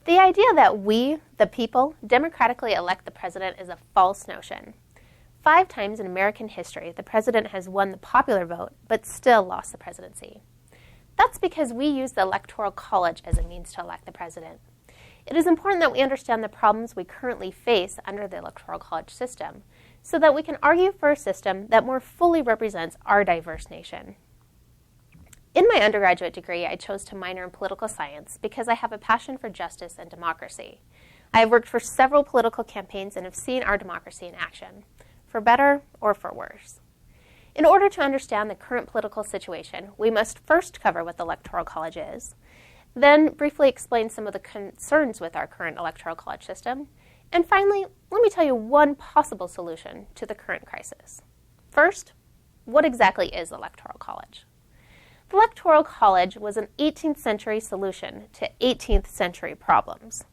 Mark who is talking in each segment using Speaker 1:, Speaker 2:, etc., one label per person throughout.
Speaker 1: The idea that we, the people, democratically elect the president is a false notion. 5 times in American history, the president has won the popular vote, but still lost the presidency. That's because we use the Electoral College as a means to elect the president. It is important that we understand the problems we currently face under the Electoral College system, so that we can argue for a system that more fully represents our diverse nation. In my undergraduate degree, I chose to minor in political science because I have a passion for justice and democracy. I have worked for several political campaigns and have seen our democracy in action, for better or for worse. In order to understand the current political situation, we must first cover what the Electoral College is, then briefly explain some of the concerns with our current Electoral College system, and finally, let me tell you one possible solution to the current crisis. First, what exactly is the Electoral College? The Electoral College was an 18th century solution to 18th century problems.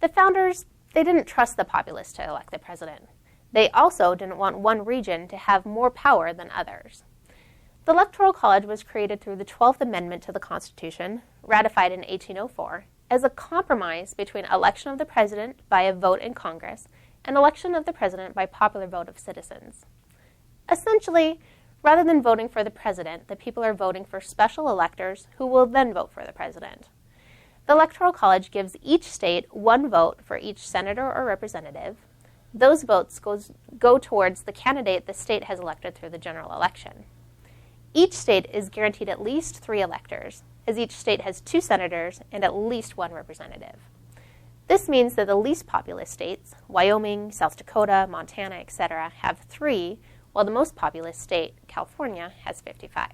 Speaker 1: The founders, they didn't trust the populace to elect the president. They also didn't want one region to have more power than others. The Electoral College was created through the 12th Amendment to the Constitution, ratified in 1804, as a compromise between election of the president by a vote in Congress and election of the president by popular vote of citizens. Essentially, rather than voting for the president, the people are voting for special electors who will then vote for the president. The Electoral College gives each state one vote for each senator or representative. Those votes go towards the candidate the state has elected through the general election. Each state is guaranteed at least 3 electors, as each state has 2 senators and at least 1 representative. This means that the least populous states, Wyoming, South Dakota, Montana, etc., have 3, while the most populous state, California, has 55.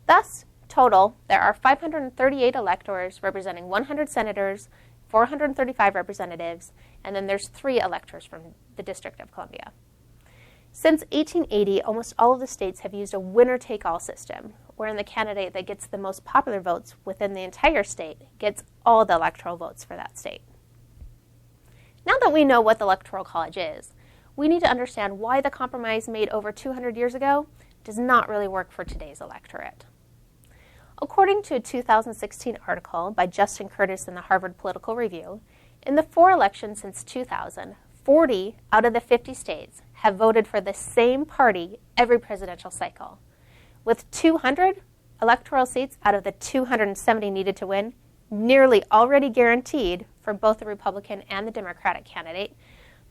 Speaker 1: Thus, total, there are 538 electors representing 100 senators, 435 representatives, and then there's 3 electors from the District of Columbia. Since 1880, almost all of the states have used a winner-take-all system, wherein the candidate that gets the most popular votes within the entire state gets all the electoral votes for that state. Now that we know what the Electoral College is, we need to understand why the compromise made over 200 years ago does not really work for today's electorate. According to a 2016 article by Justin Curtis in the Harvard Political Review, in the 4 elections since 2000, 40 out of the 50 states have voted for the same party every presidential cycle. With 200 electoral seats out of the 270 needed to win, nearly already guaranteed for both the Republican and the Democratic candidate,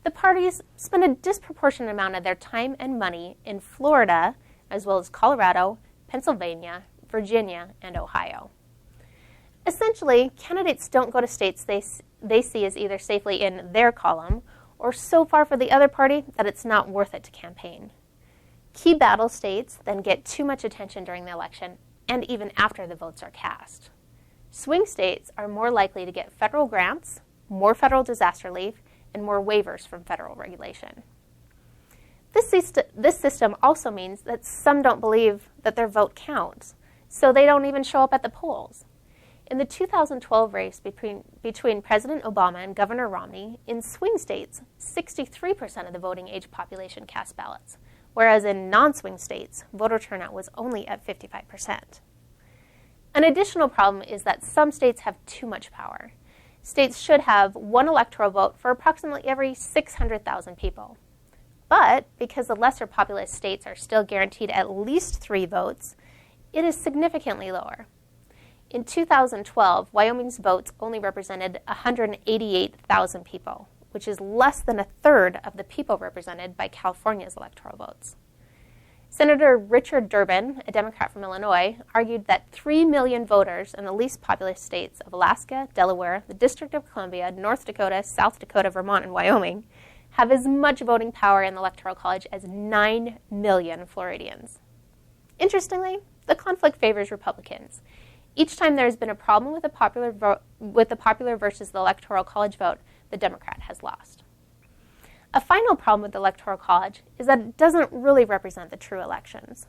Speaker 1: the parties spend a disproportionate amount of their time and money in Florida, as well as Colorado, Pennsylvania, Virginia, and Ohio. Essentially, candidates don't go to states they see as either safely in their column or so far for the other party that it's not worth it to campaign. Key battle states then get too much attention during the election and even after the votes are cast. Swing states are more likely to get federal grants, more federal disaster leave, and more waivers from federal regulation. This system also means that some don't believe that their vote counts, so they don't even show up at the polls. In the 2012 race between President Obama and Governor Romney, in swing states, 63% of the voting age population cast ballots, whereas in non-swing states, voter turnout was only at 55%. An additional problem is that some states have too much power. States should have 1 electoral vote for approximately every 600,000 people. But because the lesser populous states are still guaranteed at least 3 votes, it is significantly lower. In 2012, Wyoming's votes only represented 188,000 people, which is less than a third of the people represented by California's electoral votes. Senator Richard Durbin, a Democrat from Illinois, argued that 3 million voters in the least populous states of Alaska, Delaware, the District of Columbia, North Dakota, South Dakota, Vermont, and Wyoming have as much voting power in the Electoral College as 9 million Floridians. Interestingly, the conflict favors Republicans. Each time there has been a problem with the popular versus the Electoral College vote, the Democrat has lost. A final problem with the Electoral College is that it doesn't really represent the true elections.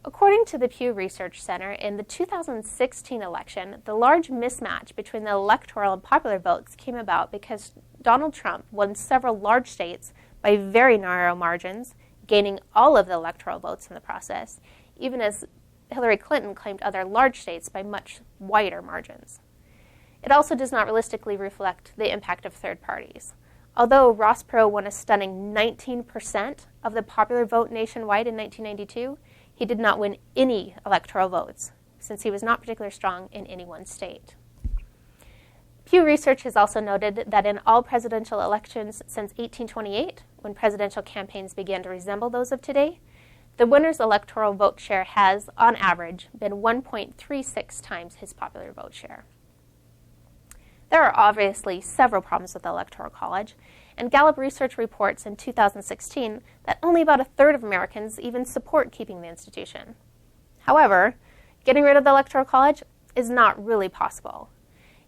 Speaker 1: According to the Pew Research Center, in the 2016 election, the large mismatch between the electoral and popular votes came about because Donald Trump won several large states by very narrow margins, gaining all of the electoral votes in the process, even as Hillary Clinton claimed other large states by much wider margins. It also does not realistically reflect the impact of third parties. Although Ross Perot won a stunning 19% of the popular vote nationwide in 1992, he did not win any electoral votes, since he was not particularly strong in any one state. Pew Research has also noted that in all presidential elections since 1828, when presidential campaigns began to resemble those of today, the winner's electoral vote share has, on average, been 1.36 times his popular vote share. There are obviously several problems with the Electoral College, and Gallup Research reports in 2016 that only about a third of Americans even support keeping the institution. However, getting rid of the Electoral College is not really possible.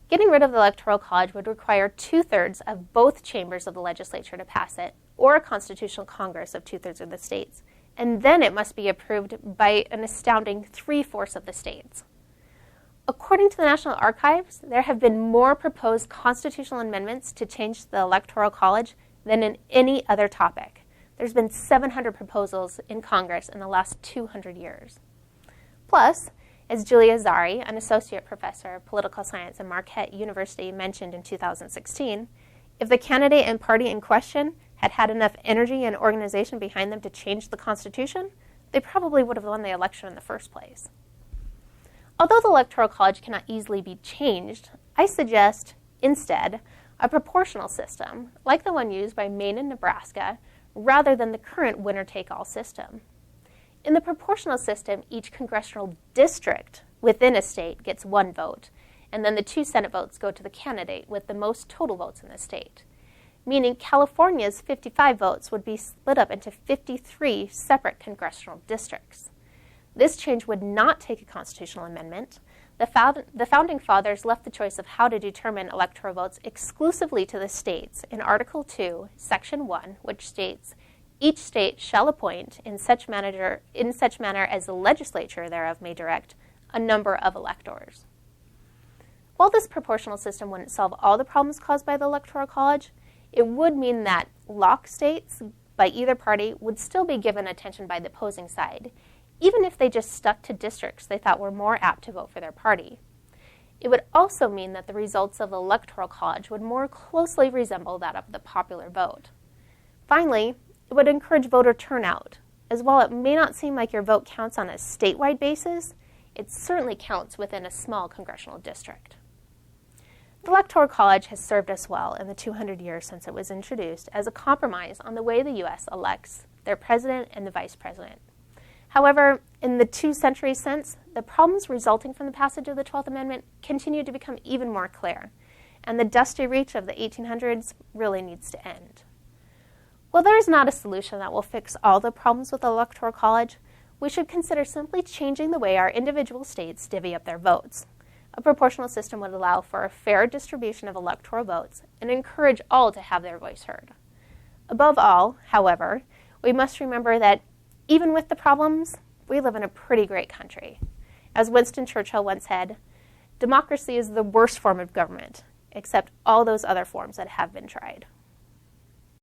Speaker 1: Getting rid of the Electoral College would require 2/3 of both chambers of the legislature to pass it, or a constitutional Congress of 2/3 of the states, and then it must be approved by an astounding 3/4 of the states. According to the National Archives, there have been more proposed constitutional amendments to change the Electoral College than in any other topic. There's been 700 proposals in Congress in the last 200 years. Plus, as Julia Zari, an associate professor of political science at Marquette University, mentioned in 2016, if the candidate and party in question had had enough energy and organization behind them to change the Constitution, they probably would have won the election in the first place. Although the Electoral College cannot easily be changed, I suggest, instead, a proportional system, like the one used by Maine and Nebraska, rather than the current winner-take-all system. In the proportional system, each congressional district within a state gets one vote, and then the 2 Senate votes go to the candidate with the most total votes in the state, meaning California's 55 votes would be split up into 53 separate congressional districts. This change would not take a constitutional amendment. The Founding Fathers left the choice of how to determine electoral votes exclusively to the states in Article 2, Section 1, which states, "Each state shall appoint in such manner as the legislature thereof may direct a number of electors." While this proportional system wouldn't solve all the problems caused by the Electoral College, it would mean that lock states by either party would still be given attention by the opposing side, even if they just stuck to districts they thought were more apt to vote for their party. It would also mean that the results of the Electoral College would more closely resemble that of the popular vote. Finally, it would encourage voter turnout, as while it may not seem like your vote counts on a statewide basis, it certainly counts within a small congressional district. The Electoral College has served us well in the 200 years since it was introduced as a compromise on the way the U.S. elects their president and the vice president. However, in the 2 centuries since, the problems resulting from the passage of the 12th Amendment continue to become even more clear, and the dusty reach of the 1800s really needs to end. While there is not a solution that will fix all the problems with the Electoral College, we should consider simply changing the way our individual states divvy up their votes. A proportional system would allow for a fair distribution of electoral votes and encourage all to have their voice heard. Above all, however, we must remember that even with the problems, we live in a pretty great country. As Winston Churchill once said, democracy is the worst form of government, except all those other forms that have been tried.